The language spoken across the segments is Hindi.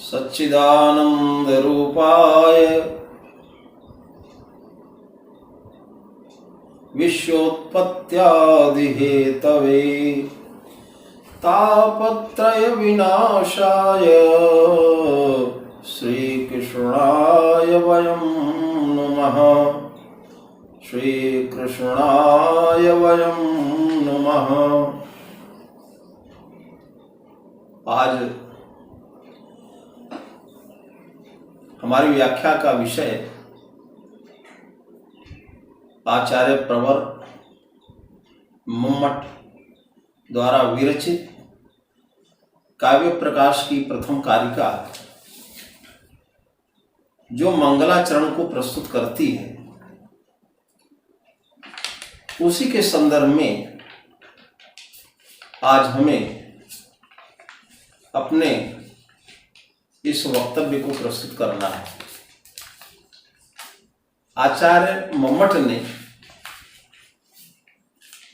सच्चिदानंद रूपाय विश्वोत्पत्त्यादि हेतवे तापत्रय विनाशाय श्रीकृष्णाय वयं नमः। श्रीकृष्णाय वयं नमः। आज हमारी व्याख्या का विषय आचार्य प्रवर मम्मट द्वारा विरचित काव्य प्रकाश की प्रथम कारिका जो मंगलाचरण को प्रस्तुत करती है, उसी के संदर्भ में आज हमें अपने इस वक्तव्य को प्रस्तुत करना है। आचार्य मम्मट ने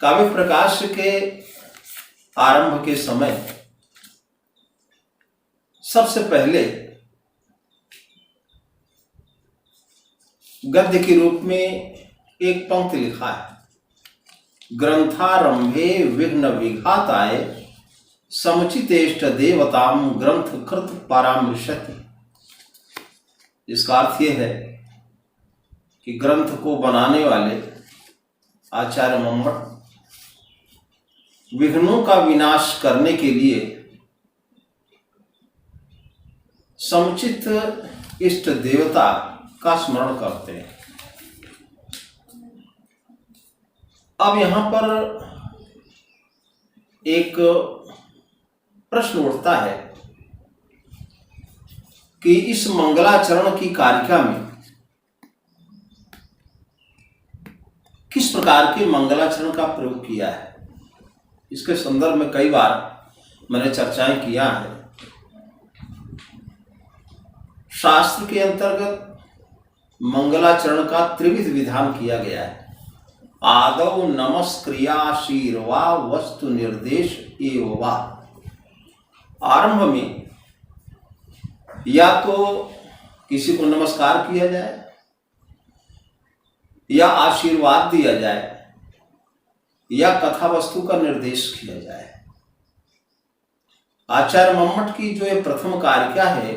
काव्य प्रकाश के आरंभ के समय सबसे पहले गद्य के रूप में एक पंक्ति लिखा है, ग्रंथारंभे विघ्न विघाताय समुचितेष्ट देवताम ग्रंथ कृत परामृशति। इसका अर्थ यह है कि ग्रंथ को बनाने वाले आचार्य मम्मट विघ्नों का विनाश करने के लिए समुचित इष्ट देवता का स्मरण करते हैं। अब यहां पर एक प्रश्न उठता है कि इस मंगलाचरण की कारिका में किस प्रकार के मंगलाचरण का प्रयोग किया है। इसके संदर्भ में कई बार मैंने चर्चाएं किया है। शास्त्र के अंतर्गत मंगलाचरण का त्रिविध विधान किया गया है। आदौ नमस्क्रियाशीर्वा वस्तु निर्देश एवं वा। आरंभ में या तो किसी को नमस्कार किया जाए या आशीर्वाद दिया जाए या कथा वस्तु का निर्देश किया जाए। आचार्य मम्मट की जो ये प्रथम कारिका है,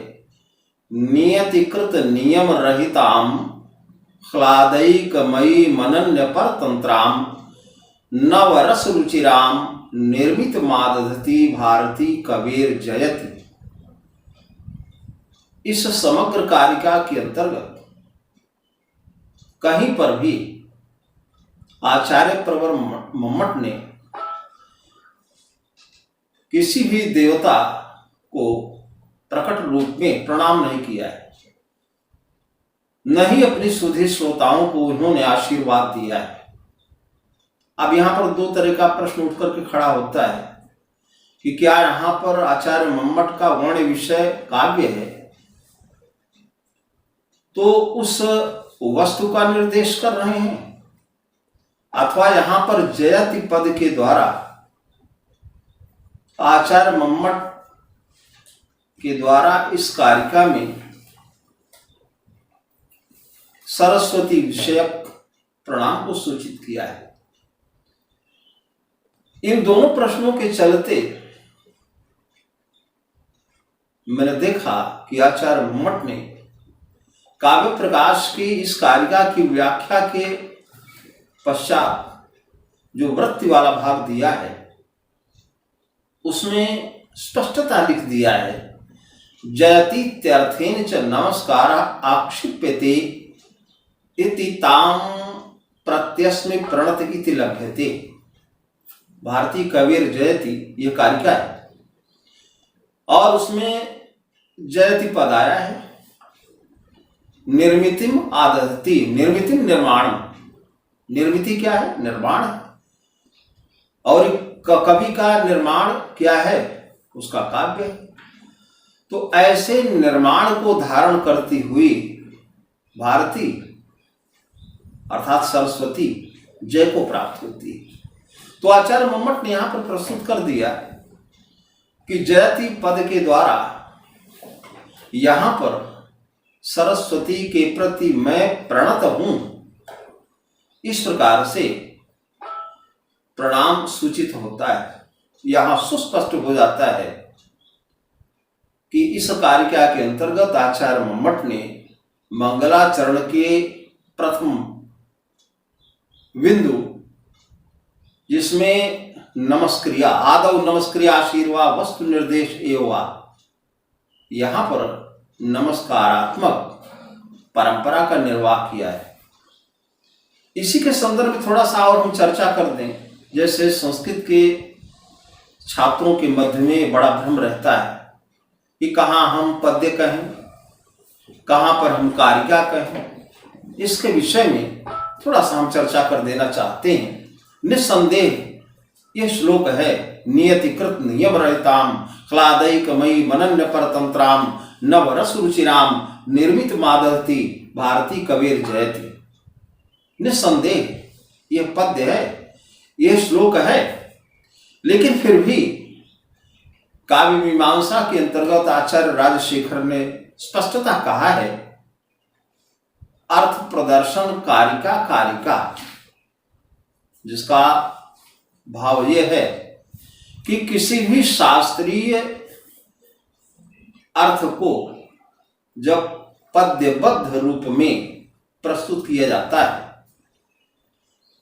नियतिकृत नियम रहिताम ह्लादैकमयी मनन्य परतंत्राम नवरस रुचिराम निर्मित मादधति भारती कबीर जयति। इस समग्र कारिका के अंतर्गत कहीं पर भी आचार्य प्रवर मम्मट ने किसी भी देवता को प्रकट रूप में प्रणाम नहीं किया है, न ही अपनी सुधीर श्रोताओं को उन्होंने आशीर्वाद दिया है। अब यहां पर दो तरह का प्रश्न उठ करके खड़ा होता है कि क्या यहां पर आचार्य मम्मट का वर्ण विषय काव्य है तो उस वस्तु का निर्देश कर रहे हैं, अथवा यहां पर जयति पद के द्वारा आचार्य मम्मट के द्वारा इस कारिका में सरस्वती विषयक प्रणाम को सूचित किया है। इन दोनों प्रश्नों के चलते मैंने देखा कि आचार्य मम्मट ने काव्य प्रकाश की इस कारिका की व्याख्या के पश्चात जो वृत्ति वाला भाग दिया है उसमें स्पष्टता लिख दिया है, जयतीत्यर्थेन च नमस्कार आक्षिप्यते इति ताम प्रत्यस्मै प्रणत इति लभ्यते। भारती कबीर जयति ये कारिका है और उसमें जयति पद आया है। निर्मितिम आदधति, निर्मितिम निर्माण, निर्मिति क्या है? निर्माण है। और कवि का निर्माण क्या है? उसका काव्य है। तो ऐसे निर्माण को धारण करती हुई भारती अर्थात सरस्वती जय को प्राप्त होती है। तो आचार्य मम्मट ने यहां पर प्रस्तुत कर दिया कि जयति पद के द्वारा यहां पर सरस्वती के प्रति मैं प्रणत हूं, इस प्रकार से प्रणाम सूचित होता है। यहां सुस्पष्ट हो जाता है कि इस कारिका के अंतर्गत आचार्य मम्मट ने मंगलाचरण के प्रथम बिंदु, जिसमें नमस्क्रिया आदौ नमस्क्रिया आशीर्वाद वस्तु निर्देश एवं, यहां पर नमस्कारात्मक परंपरा का निर्वाह किया है। इसी के संदर्भ में थोड़ा सा और हम चर्चा कर दें। जैसे संस्कृत के छात्रों के मध्य में बड़ा भ्रम रहता है कि कहाँ हम पद्य कहें, कहाँ पर हम कारिका कहें। इसके विषय में थोड़ा सा हम चर्चा कर देना चाहते हैं। निस्संदेह यह श्लोक है, नियतिकृत नियम रहिताम क्लादैकमयी मनन्य परतंत्राम नवरस रुचिराम निर्मित मादहति भारती कबीर जयति। निस्संदेह यह पद्य है, यह श्लोक है, लेकिन फिर भी काव्य मीमांसा के अंतर्गत आचार्य राजशेखर ने स्पष्टता कहा है, अर्थ प्रदर्शन कारिका कारिका, जिसका भाव यह है कि किसी भी शास्त्रीय अर्थ को जब पद्यबद्ध रूप में प्रस्तुत किया जाता है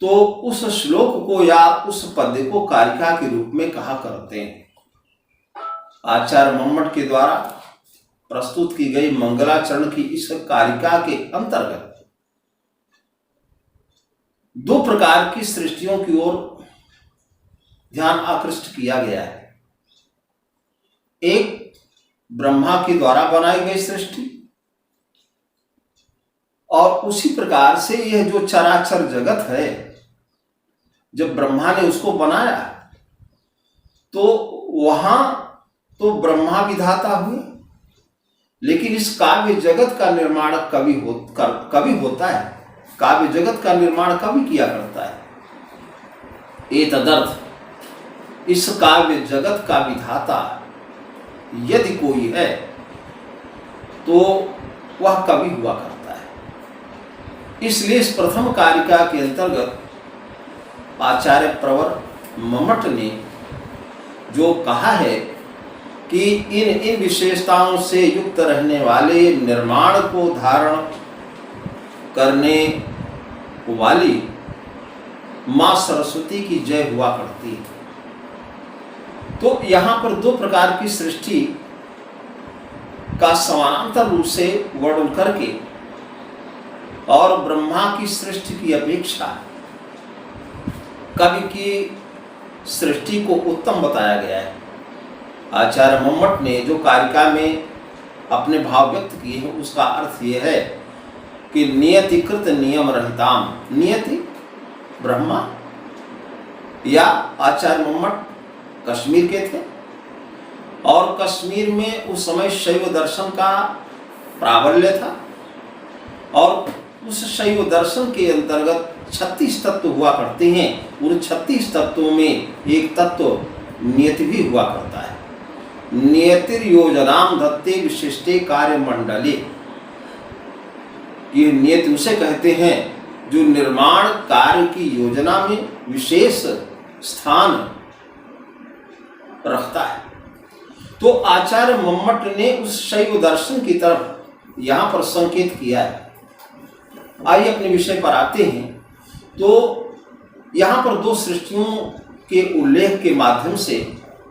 तो उस श्लोक को या उस पद्य को कारिका के रूप में कहा करते हैं। आचार्य मम्मट के द्वारा प्रस्तुत की गई मंगलाचरण की इस कारिका के अंतर्गत दो प्रकार की सृष्टियों की ओर ध्यान आकृष्ट किया गया है। एक ब्रह्मा के द्वारा बनाई गई सृष्टि, और उसी प्रकार से यह जो चराचर जगत है, जब ब्रह्मा ने उसको बनाया तो वहां तो ब्रह्मा विधाता हुए, लेकिन इस काव्य जगत का निर्माण कवि होता है। काव्य जगत का निर्माण कवि किया करता है। एतदर्थ इस काव्य जगत का विधाता यदि कोई है तो वह कवि हुआ करता है। इसलिए इस प्रथम कारिका के अंतर्गत आचार्य प्रवर मम्मट ने जो कहा है कि इन विशेषताओं से युक्त रहने वाले निर्माण को धारण करने वाली मां सरस्वती की जय हुआ करती है। तो यहां पर दो प्रकार की सृष्टि का समानांतर रूप से वर्णन करके और ब्रह्मा की सृष्टि की अपेक्षा कवि की सृष्टि को उत्तम बताया गया है। आचार्य मम्मट ने जो कारिका में अपने भाव व्यक्त किए हैं उसका अर्थ यह है कि नियतिकृत नियम रहिताम, नियति ब्रह्मा, या आचार्य मम्मट कश्मीर के थे और कश्मीर में उस समय शैव दर्शन का प्राबल्य था, और उस शैव दर्शन के अंतर्गत 36 तत्व हुआ करते हैं। उन 36 तत्वों में एक तत्व नियति भी हुआ करता है। नियतिर योजनाम दत्ते विशिष्टे कार्य मंडले, ये नियति उसे कहते हैं जो निर्माण कार्य की योजना में विशेष स्थान रखता है। तो आचार्य मम्मट ने उस शैव दर्शन की तरफ यहां पर संकेत किया है। आइए अपने विषय पर आते हैं। तो यहां पर दो सृष्टियों के उल्लेख के माध्यम से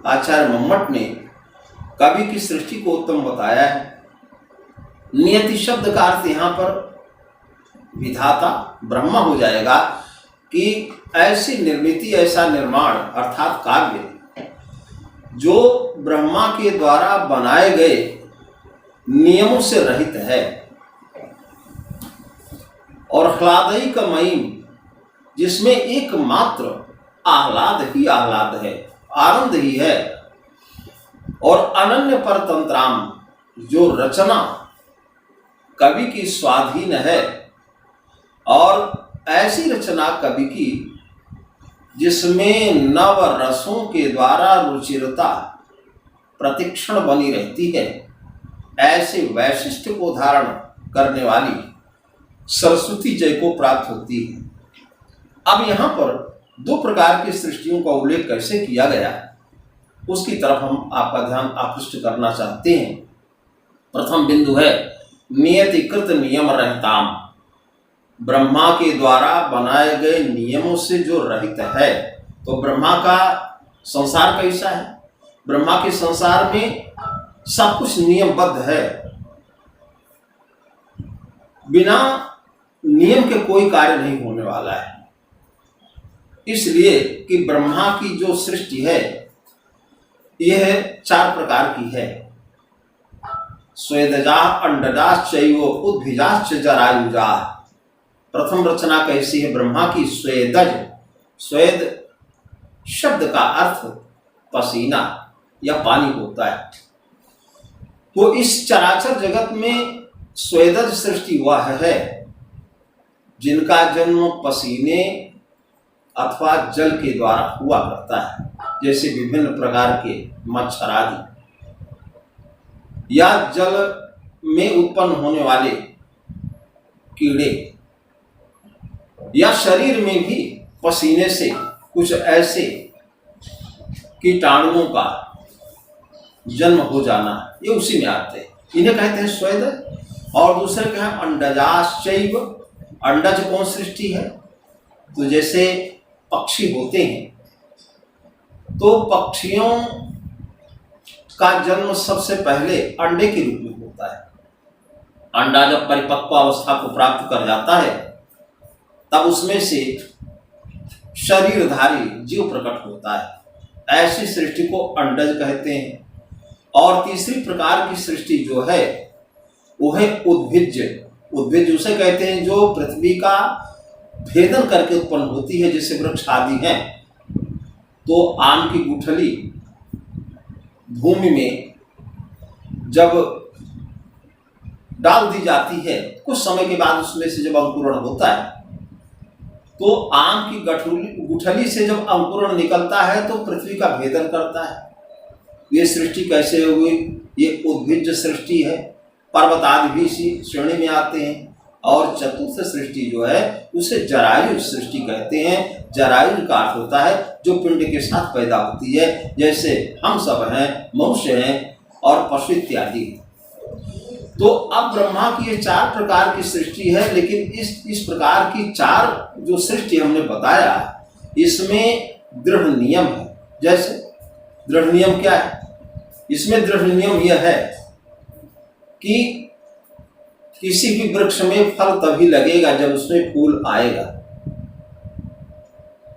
आचार्य मम्मट ने कवि की सृष्टि को उत्तम बताया है। नियति शब्द का अर्थ यहां पर विधाता ब्रह्मा हो जाएगा कि ऐसी निर्मिति, ऐसा निर्माण अर्थात काव्य जो ब्रह्मा के द्वारा बनाए गए नियमों से रहित है और ह्लादैकमयी, जिसमें एकमात्र आह्लाद ही आह्लाद है, आनंद ही है, और अनन्य परतंत्राम, जो रचना कवि की स्वाधीन है और ऐसी रचना कवि की जिसमें नव रसों के द्वारा रुचिरता प्रतिक्षण बनी रहती है, ऐसे वैशिष्ट को धारण करने वाली सरस्वती जय को प्राप्त होती है। अब यहाँ पर दो प्रकार की सृष्टियों का उल्लेख कैसे किया गया, उसकी तरफ हम आपका ध्यान आकृष्ट करना चाहते हैं। प्रथम बिंदु है नियतिकृत नियम रहताम, ब्रह्मा के द्वारा बनाए गए नियमों से जो रहित है। तो ब्रह्मा का संसार कैसा है? ब्रह्मा के संसार में सब कुछ नियमबद्ध है, बिना नियम के कोई कार्य नहीं होने वाला है। इसलिए कि ब्रह्मा की जो सृष्टि है यह चार प्रकार की है। स्वेदजा अंडजाश्चैव उद्भिजाश्च जरायुजा। प्रथम रचना कैसी है ब्रह्मा की? स्वेदज। स्वेद शब्द का अर्थ पसीना या पानी होता है। तो इस चराचर जगत में स्वेदज सृष्टि वह है जिनका जन्म पसीने अथवा जल के द्वारा हुआ करता है, जैसे विभिन्न प्रकार के मच्छर आदि, या जल में उत्पन्न होने वाले कीड़े, या शरीर में भी पसीने से कुछ ऐसे कीटाणुओं का जन्म हो जाना, ये उसी में आते हैं। इन्हें कहते हैं स्वेदज। और दूसरे क्या है? अंडजाश्चैव। अंडज कौन सृष्टि है? तो जैसे पक्षी होते हैं, तो पक्षियों का जन्म सबसे पहले अंडे के रूप में होता है। अंडा जब परिपक्व अवस्था को प्राप्त कर जाता है तब उसमें से शरीरधारी जीव प्रकट होता है। ऐसी सृष्टि को अंडज कहते हैं। और तीसरी प्रकार की सृष्टि जो है वो है उद्भिज। उद्भिज उसे कहते हैं जो पृथ्वी का भेदन करके उत्पन्न होती है, जैसे वृक्ष आदि हैं। तो आम की गुठली भूमि में जब डाल दी जाती है, कुछ समय के बाद उसमें से जब अंकुरण होता है, तो आम की गुठली से जब अंकुरण निकलता है तो पृथ्वी का भेदन करता है। ये सृष्टि कैसे हुई? ये उद्भिज सृष्टि है। पर्वत आदि भी इसी श्रेणी में आते हैं। और चतुर्थ सृष्टि जो है उसे जरायु सृष्टि कहते हैं। जरायु का अर्थ होता है जो पिंड के साथ पैदा होती है, जैसे हम सब हैं, मनुष्य हैं और पशु इत्यादि। तो अब ब्रह्मा की ये चार प्रकार की सृष्टि है, लेकिन इस प्रकार की चार जो सृष्टि हमने बताया, इसमें दृढ़ नियम है। जैसे दृढ़ नियम क्या है? इसमें दृढ़ नियम यह है कि किसी भी वृक्ष में फल तभी लगेगा जब उसमें फूल आएगा।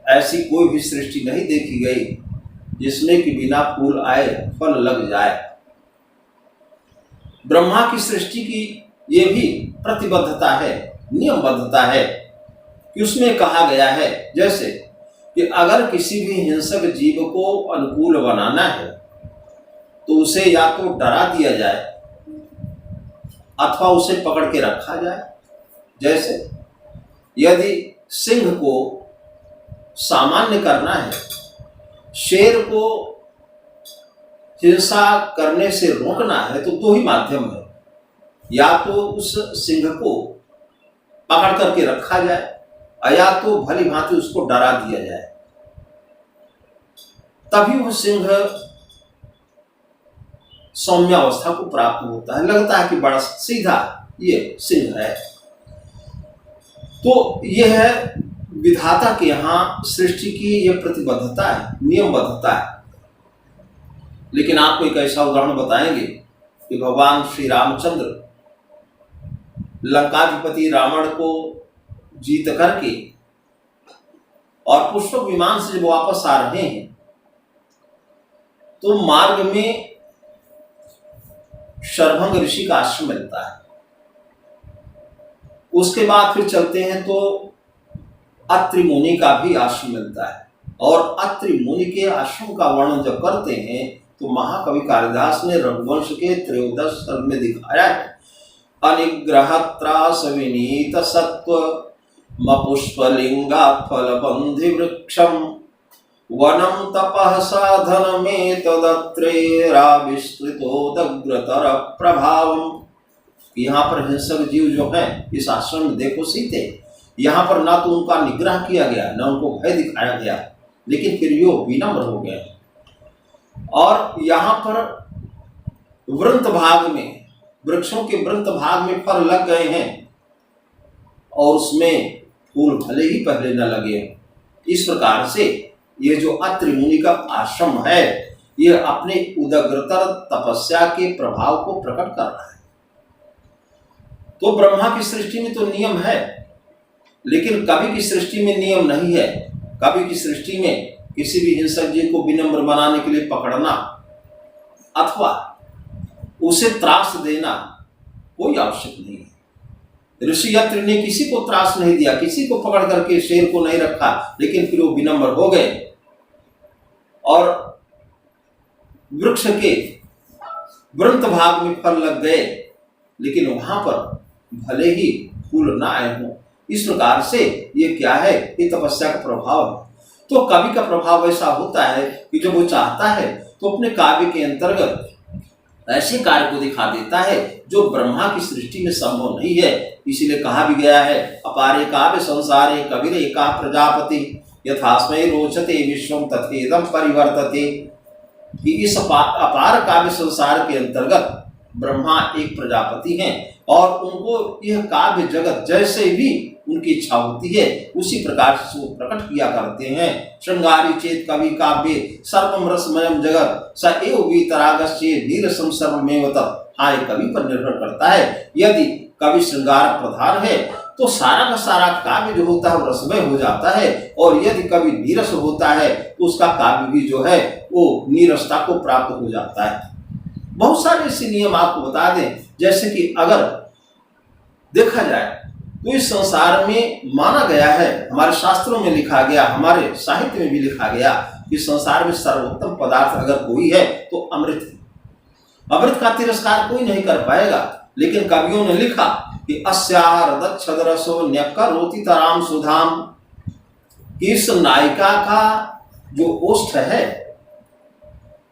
ऐसी कोई भी सृष्टि नहीं देखी गई जिसमें कि बिना फूल आए फल लग जाए। ब्रह्मा की सृष्टि की ये भी प्रतिबद्धता है, नियमबद्धता है कि उसमें कहा गया है जैसे कि अगर किसी भी हिंसक जीव को अनुकूल बनाना है तो उसे या तो डरा दिया जाए अथवा उसे पकड़ के रखा जाए। जैसे यदि सिंह को सामान्य करना है, शेर को हिंसा करने से रोकना है, तो दो ही माध्यम है। या तो उस सिंह को पकड़ करके रखा जाए या तो भली भांति उसको डरा दिया जाए, तभी वो सिंह सौम्यावस्था को प्राप्त होता है। लगता है कि बड़ा सीधा ये सिंह है। तो यह है विधाता के यहाँ सृष्टि की यह प्रतिबद्धता है, नियमबद्धता है। लेकिन आपको एक ऐसा उदाहरण बताएंगे कि भगवान श्री रामचंद्र लंकाधिपति रावण को जीत करके और पुष्पक विमान से जब वापस आ रहे हैं तो मार्ग में शरभंग ऋषि का आश्रम मिलता है। उसके बाद फिर चलते हैं तो अत्रि मुनि का भी आश्रम मिलता है। और अत्रि मुनि के आश्रम का वर्णन जब करते हैं तो महाकवि कालिदास ने रघुवंश के 13 सर्ग में दिखाया है। अनिग्रह त्रास विनीत सत्व मपुष्पलिंगा फलबंधि वृक्षम वनम तपः साधनमेतदत्रेराविष्कृतोदग्रतर प्रभावम। यहाँ पर हिंसक जीव जो है इस आश्रम में देखो सीते, यहाँ पर ना तो उनका निग्रह किया गया न उनको भय दिखाया गया, लेकिन फिर यो विनम्र हो गए। और यहाँ पर वृंत भाग में, वृक्षों के वृंत भाग में फल लग गए हैं और उसमें फूल भले ही पहले न लगे। इस प्रकार से ये जो अत्रि मुनि का आश्रम है ये अपने उदग्रतर तपस्या के प्रभाव को प्रकट कर रहा है। तो ब्रह्मा की सृष्टि में तो नियम है, लेकिन कवि की सृष्टि में नियम नहीं है। कवि की सृष्टि में किसी भी हिंसक जीव को विनम्र बनाने के लिए पकड़ना अथवा उसे त्रास देना कोई आवश्यक नहीं है। ऋषि अत्रि ने किसी को त्रास नहीं दिया, किसी को पकड़ करके शेर को नहीं रखा, लेकिन फिर वो विनम्र हो गए और वृक्ष के वृंत भाग में फल लग गए, लेकिन वहां पर भले ही फूल ना आए हों। इस प्रकार से ये क्या है, ये तपस्या का प्रभाव है। तो कवि का प्रभाव ऐसा होता है कि जब वो चाहता है तो अपने काव्य के अंतर्गत ऐसे कार्य को दिखा देता है जो ब्रह्मा की सृष्टि में संभव नहीं है। इसीलिए कहा भी गया है, अपारे काव्य संसारे कविरे का प्रजापति यथास्मै रोचते विश्वम तथेदम परिवर्तते। कि इस अपार काव्य संसार के अंतर्गत ब्रह्मा एक प्रजापति हैं और उनको यह काव्य जगत जैसे भी उनकी इच्छा होती है उसी प्रकार से वो प्रकट किया करते हैं। श्रृंगारी चेत कवि काव्य सर्वम रसमयम जगत स एव वीतरागस्य नीरसम सर्वमेव तत्। हाँ, ये कवि पर निर्भर करता है। यदि कवि श्रृंगार प्रधान है तो सारा का सारा काव्य जो होता है वो रसमय हो जाता है, और यदि कवि नीरस होता है तो उसका काव्य भी जो है वो नीरसता को प्राप्त हो जाता है। बहुत सारे ऐसे नियम आपको बता दें, जैसे कि अगर देखा जाए तो इस संसार में माना गया है, हमारे शास्त्रों में लिखा गया, हमारे साहित्य में भी लिखा गया कि संसार में सर्वोत्तम पदार्थ अगर कोई है तो अमृत है। अमृत का तिरस्कार कोई नहीं कर पाएगा, लेकिन कवियों ने लिखा कि अस्यार दक्षरसो न्यकरोति तराम सुधाम। इस नायिका का जो ओष्ठ है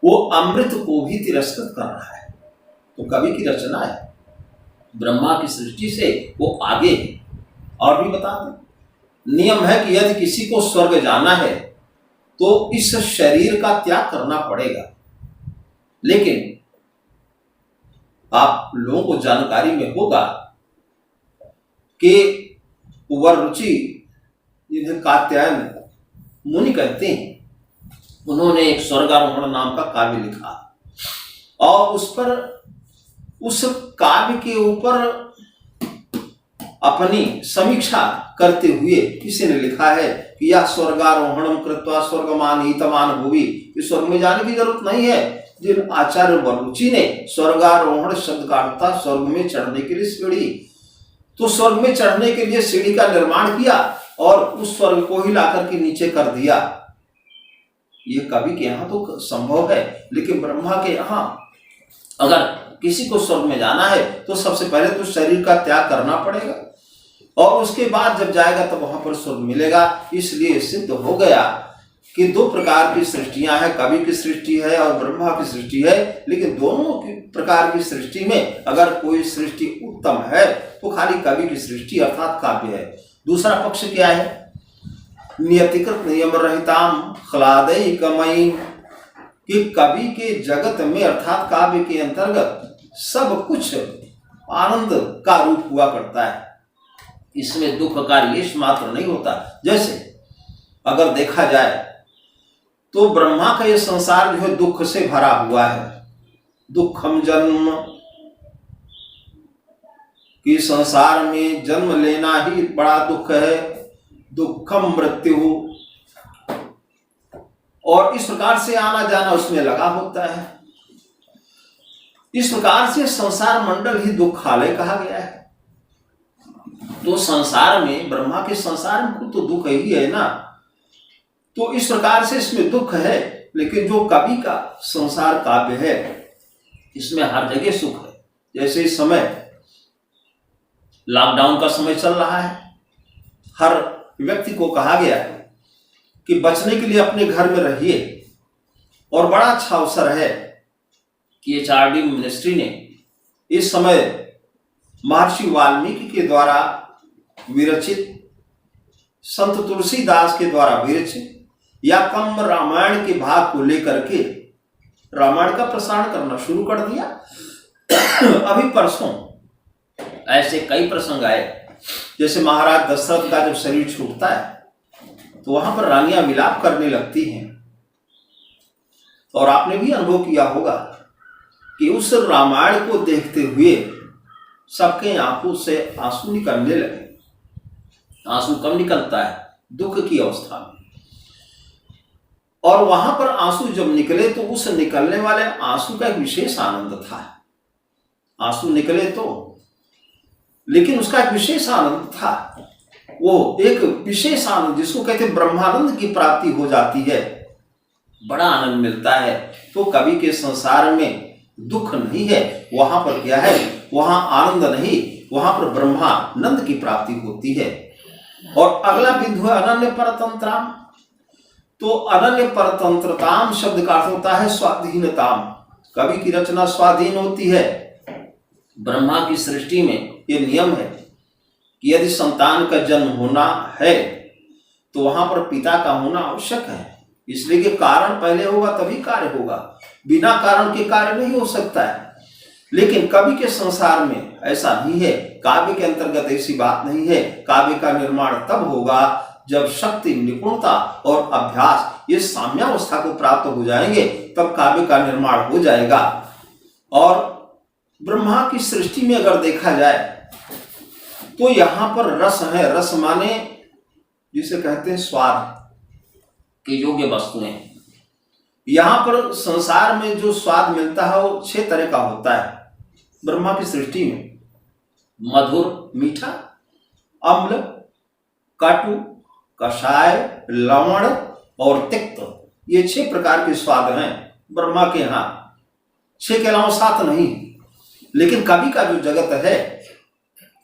वो अमृत को भी तिरस्कृत कर रहा है। तो कवि की रचना है, ब्रह्मा की सृष्टि से वो आगे है। और भी बता दें, नियम है कि यदि किसी को स्वर्ग जाना है तो इस शरीर का त्याग करना पड़ेगा। लेकिन आप लोगों को जानकारी में होगा कि वरुचि जिन्हें कात्यायन मुनि कहते हैं, उन्होंने एक स्वर्गारोहण नाम का काव्य लिखा और उस काव्य के ऊपर अपनी समीक्षा करते हुए किसी ने लिखा है कि यह स्वर्गारोहणम कृत्वा स्वर्गमान हितमान भुवि। इस स्वर्ग में जाने की जरूरत नहीं है। जिन आचार्य वरुचि ने स्वर्गारोहण शब्द का अर्थ था स्वर्ग में चढ़ने के लिए सीढ़ी, तो स्वर्ग में चढ़ने के लिए सीढ़ी का निर्माण किया और उस स्वर्ग को ही लाकर के नीचे कर दिया। ये कवि के यहाँ तो संभव है, लेकिन ब्रह्मा के यहाँ अगर किसी को स्वर्ग में जाना है तो सबसे पहले तो शरीर का त्याग करना पड़ेगा और उसके बाद जब जाएगा तो वहां पर स्वर्ग मिलेगा। इसलिए सिद्ध हो गया कि दो प्रकार की सृष्टियां हैं, कवि की सृष्टि है और ब्रह्मा की सृष्टि है। लेकिन दोनों प्रकार की सृष्टि में अगर कोई सृष्टि उत्तम है तो खाली कवि की सृष्टि अर्थात काव्य है। दूसरा पक्ष क्या है, नियतिकृत नियम रहिताम ह्लादैकमयीं, कि कवि के जगत में अर्थात काव्य के अंतर्गत सब कुछ आनंद का रूप हुआ करता है, इसमें दुख का लेश मात्र नहीं होता। जैसे अगर देखा जाए तो ब्रह्मा का ये संसार जो है दुख से भरा हुआ है। दुखम जन्म, कि संसार में जन्म लेना ही बड़ा दुख है। दुखम मृत्यु, और इस प्रकार से आना जाना उसमें लगा होता है। इस प्रकार से संसार मंडल ही दुखालय कहा गया है। तो संसार में, ब्रह्मा के संसार में तो दुख ही है ना, तो इस प्रकार से इसमें दुख है। लेकिन जो कवि का संसार काव्य है इसमें हर जगह सुख है। जैसे इस समय लॉकडाउन का समय चल रहा है हर व्यक्ति को कहा गया कि बचने के लिए अपने घर में रहिए। और बड़ा अच्छा अवसर है कि एचआरडी मिनिस्ट्री ने इस समय महर्षि वाल्मीकि के द्वारा विरचित, संत तुलसीदास के द्वारा विरचित या कम रामायण के भाग को लेकर के रामायण का प्रसारण करना शुरू कर दिया। अभी परसों ऐसे कई प्रसंग आए, जैसे महाराज दशरथ का जब शरीर छूटता है तो वहां पर रानियां विलाप करने लगती हैं। और आपने भी अनुभव किया होगा कि उस रामायण को देखते हुए सबके आंखों से आंसू निकलने लगे। आंसू कब निकलता है? दुख की अवस्था में। और वहां पर आंसू जब निकले तो उस निकलने वाले आंसू का एक विशेष आनंद था। आंसू निकले तो, लेकिन उसका एक विशेष आनंद था। वो एक विशेष आनंद जिसको कहते ब्रह्मानंद की प्राप्ति हो जाती है, बड़ा आनंद मिलता है। तो कवि के संसार में दुख नहीं है, वहां पर क्या है? वहां आनंद नहीं, वहां पर ब्रह्मानंद की प्राप्ति होती है। और अगला बिंदु है अनन्य परतंत्राम। तो अनन्य परतंत्रताम शब्द का अर्थ होता है स्वाधीनताम। कवि की रचना स्वाधीन होती है। ब्रह्मा की सृष्टि में ये नियम है कि यदि संतान का जन्म होना है तो वहां पर पिता का होना आवश्यक है, इसलिए कि कारण पहले होगा तभी कार्य होगा, बिना कारण के कार्य नहीं हो सकता है। लेकिन कवि के संसार में ऐसा नहीं है, काव्य के अंतर्गत ऐसी बात नहीं है। काव्य का निर्माण तब होगा जब शक्ति, निपुणता और अभ्यास ये साम्यावस्था को प्राप्त हो जाएंगे, तब काव्य का निर्माण हो जाएगा। और ब्रह्मा की सृष्टि में अगर देखा जाए तो यहां पर रस है। रस माने जिसे कहते हैं स्वाद के योग्य वस्तुएं। यहां पर संसार में जो स्वाद मिलता है वो 6 तरह का होता है। ब्रह्मा की सृष्टि में मधुर, मीठा, अम्ल, कटु, कषाय, लवण और तिक्त, ये 6 प्रकार के स्वाद हैं ब्रह्मा के यहाँ। 6 के अलावा 7 नहीं। लेकिन कवि का जो जगत है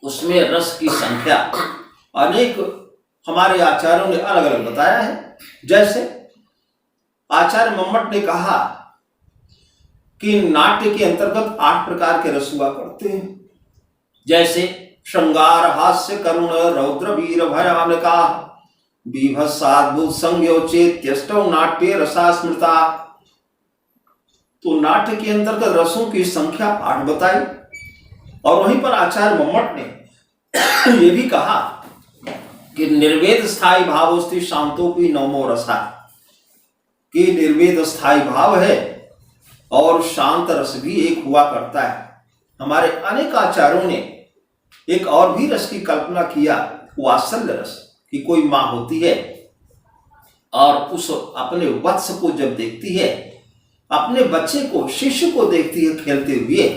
उसमें रस की संख्या अनेक हमारे आचार्यों ने अलग अलग बताया है। जैसे आचार्य मम्मट ने कहा कि नाट्य के अंतर्गत 8 प्रकार के रस हुआ करते हैं। जैसे श्रृंगार, हास्य, करुण, रौद्र, वीर, भयानका, बीभत्साद्भुत, संज्ञोचेत्यष्टौ नाट्ये रसा स्मृता। तो नाट्य के अंतर्गत रसों की संख्या 8 बताई। और वहीं पर आचार्य मम्मट ने यह भी कहा कि निर्वेद स्थायी भावोस्ति शांतोपि नवमो रसा, कि निर्वेद स्थायी भाव है और शांत रस भी एक हुआ करता है। हमारे अनेक आचार्यों ने एक और भी रस की कल्पना किया, वात्सल्य रस, कि कोई माँ होती है और उस अपने वत्स को जब देखती है, अपने बच्चे को, शिष्य को देखती है खेलते हुए,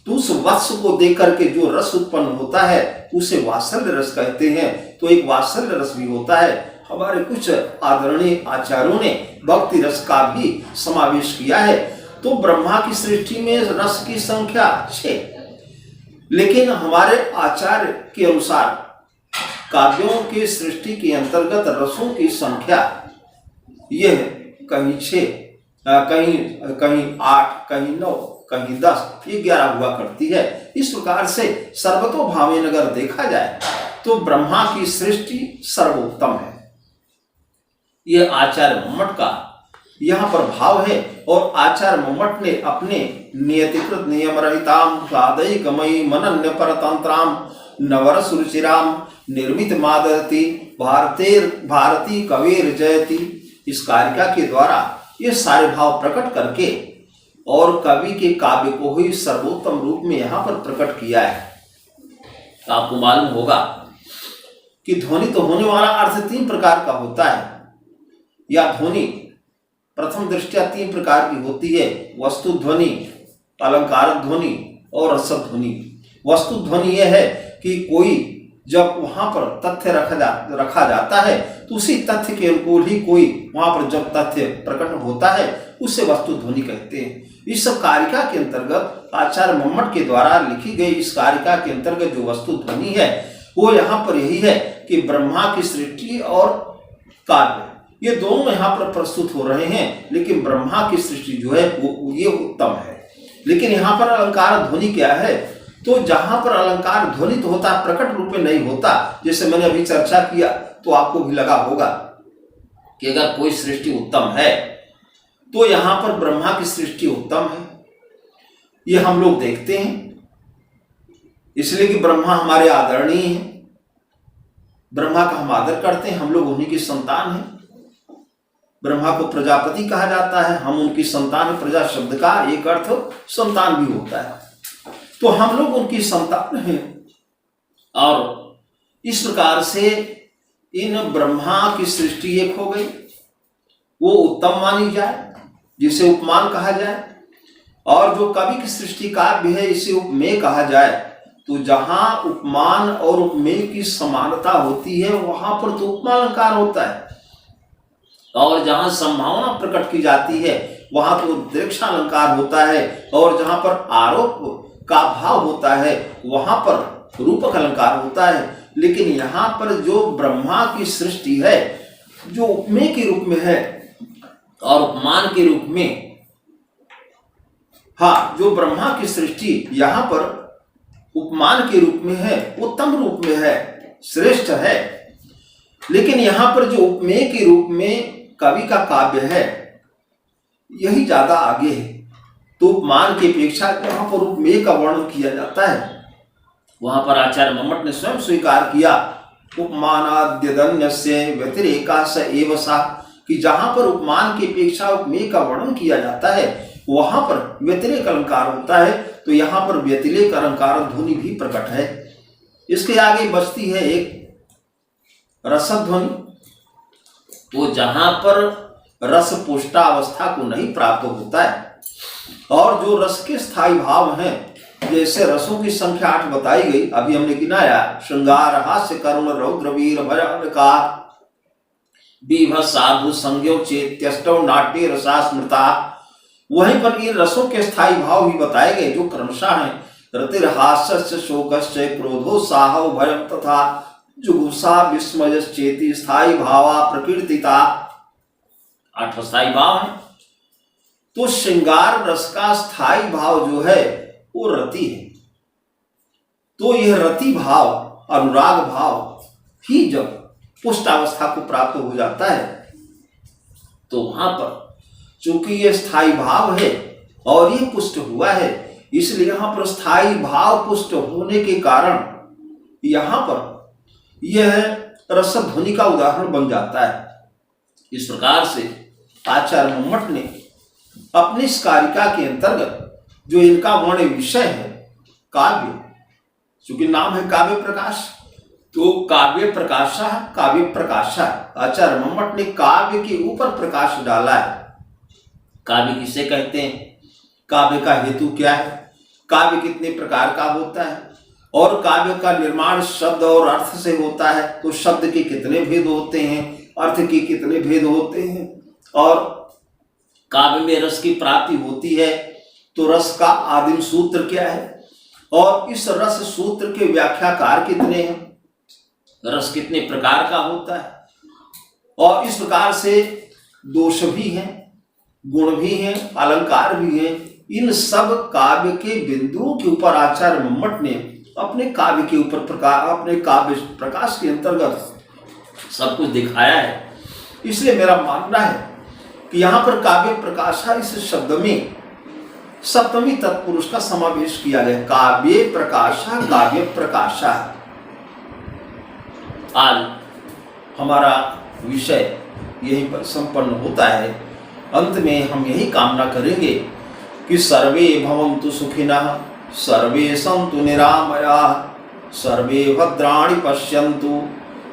तो उस वत्स को देख करके जो रस उत्पन्न होता है उसे वात्सल्य रस कहते हैं। तो एक वात्सल्य रस भी होता है। हमारे कुछ आदरणीय आचार्यों ने भक्ति रस का भी समावेश किया है। तो ब्रह्मा की सृष्टि में रस की संख्या 6, लेकिन हमारे आचार्य के अनुसार काव्यों की सृष्टि के अंतर्गत रसों की संख्या यह कहीं 6, कहीं 8, कहीं 9, कहीं 10, ये 11 हुआ करती है। इस प्रकार से सर्वतोभावेन अगर देखा जाए तो ब्रह्मा की सृष्टि सर्वोत्तम है। यह आचार्य मम्मट का यहाँ पर भाव है। और आचार्य मम्मट ने अपने नियतिकृत नियम रहिताम सादैकमयी मनन्य परतंत्राम नवरस रुचिराम निर्मित मादरती भारती कवेर जयती, इस कारिका के द्वारा ये सारे भाव प्रकट करके और कवि के काव्य को ही सर्वोत्तम रूप में यहाँ पर प्रकट किया है। आपको मालूम होगा कि ध्वनि तो होने वाला अर्थ 3 प्रकार का होता है, या ध्वनि प्रथम दृष्टया 3 प्रकार की होती है, वस्तु ध्वनि, अलंकार ध्वनि और रसद ध्वनि। वस्तु ध्वनि यह है कि कोई जब वहां पर तथ्य रखा जाता है तो उसी तथ्य के अनुकूल ही कोई वहां पर जब तथ्य प्रकट होता है उसे वस्तु ध्वनि कहते हैं। इस सब कारिका के अंतर्गत आचार्य मम्मट के द्वारा लिखी गई इस कारिका के अंतर्गत जो वस्तु ध्वनि है वो यहाँ पर यही है कि ब्रह्मा की सृष्टि और काव्य ये दोनों यहाँ पर प्रस्तुत हो रहे हैं, लेकिन ब्रह्मा की सृष्टि जो है वो ये उत्तम है। लेकिन यहाँ पर अलंकार ध्वनि क्या है, तो जहां पर अलंकार ध्वनित होता प्रकट रूप में नहीं होता, जैसे मैंने अभी चर्चा किया तो आपको भी लगा होगा कि अगर कोई सृष्टि उत्तम है तो यहां पर ब्रह्मा की सृष्टि उत्तम है। ये हम लोग देखते हैं इसलिए कि ब्रह्मा हमारे आदरणीय हैं, ब्रह्मा का हम आदर करते हैं, हम लोग उन्हीं की संतान हैं। ब्रह्मा को प्रजापति कहा जाता है, हम उनकी संतान। प्रजा शब्द का एक अर्थ संतान भी होता है, तो हम लोग उनकी संतान हैं। और इस प्रकार से इन ब्रह्मा की सृष्टि एक हो गई, वो उत्तम मानी जाए, जिसे उपमान कहा जाए। और जो कवि की सृष्टि काव्य है इसे उपमेय कहा जाए, तो जहां उपमान और उपमेय की समानता होती है वहां पर तो उपमा अलंकार होता है, और जहां संभावना प्रकट की जाती है वहां तो उद्रेक्षा अलंकार होता है, और जहां पर आरोप का भाव होता है वहां पर रूपक अलंकार होता है। लेकिन यहां पर जो ब्रह्मा की सृष्टि है जो उपमेय के रूप में है और उपमान के रूप में, हाँ, जो ब्रह्मा की सृष्टि यहां पर उपमान के रूप में है, उत्तम रूप में है, श्रेष्ठ है। लेकिन यहां पर जो उपमेय के रूप में कवि का काव्य है यही ज्यादा आगे है, तो उपमान की अपेक्षा जहां पर उपमेय का वर्णन किया जाता है वहां पर आचार्य मम्मट ने स्वयं स्वीकार किया उपमानाद्यदन्यस्य व्यतिरेका स एव सा, कि जहां पर उपमान की अपेक्षा उपमेय का वर्णन किया जाता है वहां पर व्यतिरेक अलंकार होता है, तो यहां पर व्यतिरेक अलंकार ध्वनि भी प्रकट है। इसके आगे बचती है एक रसध्वनि, तो जहां पर रस पुष्टावस्था को नहीं प्राप्त होता है, और जो रस के स्थायी भाव हैं, जैसे रसों की संख्या 8 बताई गई, अभी हमने गिनाया, श्रृंगार, हास्य, करुण, रौद्र, वीर, भयानकार, बीभ, साधु, संज्ञो, चेत्यष्टौ, नाट्य, रसा, स्मृता। वहीं पर ये रसों के स्थायी भाव भी बताए गए जो क्रमशः हैं रतिर्हास्य, शोकश्च, क्रोधोत्साह, भयम तथा जुगुप्सा, विस्मयश्चेति, स्थायी भावा प्रकीर्तिता। 8 स्थायी भाव हैं। तो श्रृंगार रस का स्थायी भाव जो है वो रति है, तो यह रति भाव, अनुराग भाव ही जब पुष्टावस्था को प्राप्त हो जाता है तो वहां पर चूंकि ये स्थायी भाव है और ये पुष्ट हुआ है, इसलिए यहां पर स्थायी भाव पुष्ट होने के कारण यहां पर यह रसध्वनि का उदाहरण बन जाता है। इस प्रकार से आचार्य मम्मट ने अपनी इस कारिका के अंतर्गत जो इनका वर्ण विषय है काव्य, चूंकि नाम है काव्य प्रकाश, तो काव्य प्रकाशा, काव्य प्रकाशा, आचार्य मम्मट ने काव्य के ऊपर प्रकाश डाला है। काव्य किसे कहते हैं, काव्य का हेतु क्या है, काव्य कितने प्रकार का होता है, और काव्य का निर्माण शब्द और अर्थ से होता है, तो शब्द के कितने भेद होते हैं, अर्थ के कितने भेद होते हैं, और काव्य में रस की प्राप्ति होती है तो रस का आदिम सूत्र क्या है, और इस रस सूत्र के व्याख्याकार कितने हैं, रस कितने प्रकार का होता है, और इस प्रकार से दोष भी हैं, गुण भी हैं, अलंकार भी हैं। इन सब काव्य के बिंदुओं के ऊपर आचार्य मम्मट ने अपने काव्य के ऊपर प्रकाश, अपने काव्य प्रकाश के अंतर्गत सब कुछ दिखाया है। इसलिए मेरा मानना है कि यहाँ पर काव्य प्रकाशा इस शब्द में सप्तमी तत्पुरुष का समावेश किया गया, काव्य प्रकाशा, काव्य प्रकाशा। आज हमारा विषय यहीं पर संपन्न होता है। अंत में हम यही कामना करेंगे कि सर्वे भवन्तु सुखिनः, सर्वे सन्तु निरामयाः, सर्वे भद्राणि पश्यन्तु,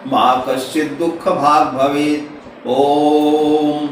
मा कश्चित् दुःखभाग् भवेत्। ओम